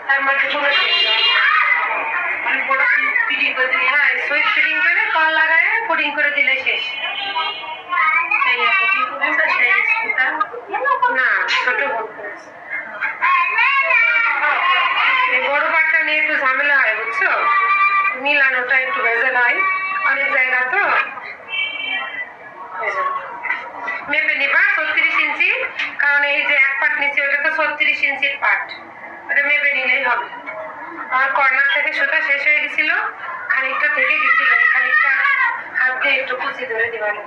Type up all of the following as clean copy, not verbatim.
তার মধ্যে পুরো হ্যাঁ সুইচ ফিটিং করে কল লাগায় পুডিং করে দিলে শেষ। না ছোট বড় পাটটা নিয়ে একটু ঝামেলা হয় বুঝছো, মিলানোটা একটু ভেজাল হয় অনেক জায়গা তো। মেপে নিবা 36 ইঞ্চি, কারণ এই যে এক পাট নিচে ওটা তো 36 ইঞ্চির পাট, ওটা মেপে নিলেই হবে। আমার কর্নার থেকে সুতা শেষ হয়ে গেছিল, খানিকটা থেকে গেছিল, খানিকটা হাত দিয়ে একটু কুচি ধরে দিবানো।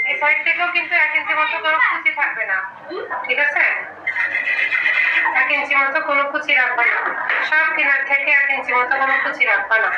এই সাইড থেকেও কিন্তু 1 ইঞ্চি মতো কোনো কুচি থাকবে না, ঠিক আছে? 1 ইঞ্চি মতো কোনো কুচি রাখবা না, সব কিনার থেকে 1 ইঞ্চি মতো কোনো কুচি রাখবা না।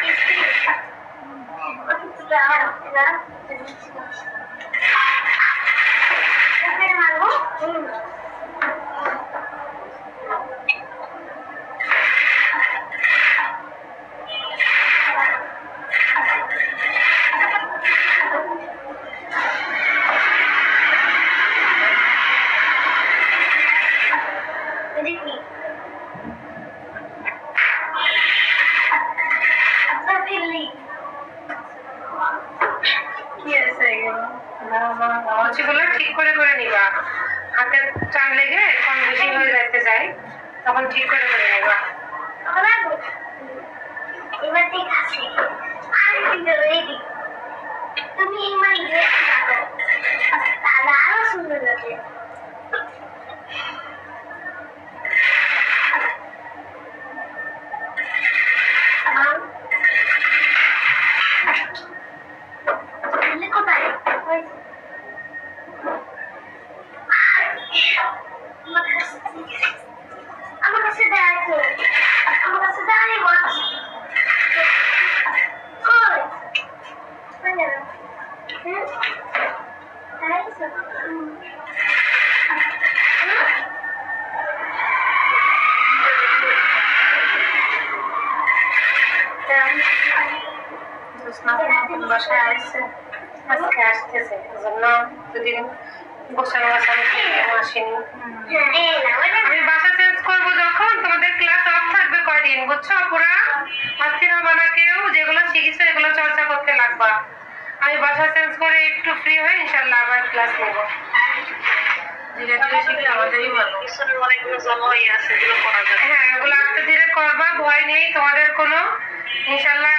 কুচিগুলো ঠিক করে করে নিবা, হাতের টান লেগে কম বেশি হয়ে যাইতে যায়, তখন ঠিক করে করে নিবা। এবার ঠিক আছে, তুমি আমার তাহলে আরো সুন্দর লাগে। আমার কাছে দেখো, আমার কাছে দাঁড়িয়ে বলছি বাসায় আসছে, আজকে আসতেছে, দুদিন গোছানো আসেনি। আমি বাসা চেঞ্জ করবো যখন, তোমাদের ক্লাস অফ থাকবে কয়দিন বুঝছো? পুরা অস্থির হবা না কেউ, যেগুলো শিখেছো এগুলো চর্চা করতে লাগবা। আমি বাসা চেঞ্জ করে একটু ফ্রি হয়ে ইনশাল্লাহ আবার ক্লাস নেবো। ধীরে ধীরে শিখলে আমাদেরই ভালো। হ্যাঁ ওগুলো আস্তে ধীরে করবা, ভয় নেই তোমাদের কোনো, ইনশাল্লাহ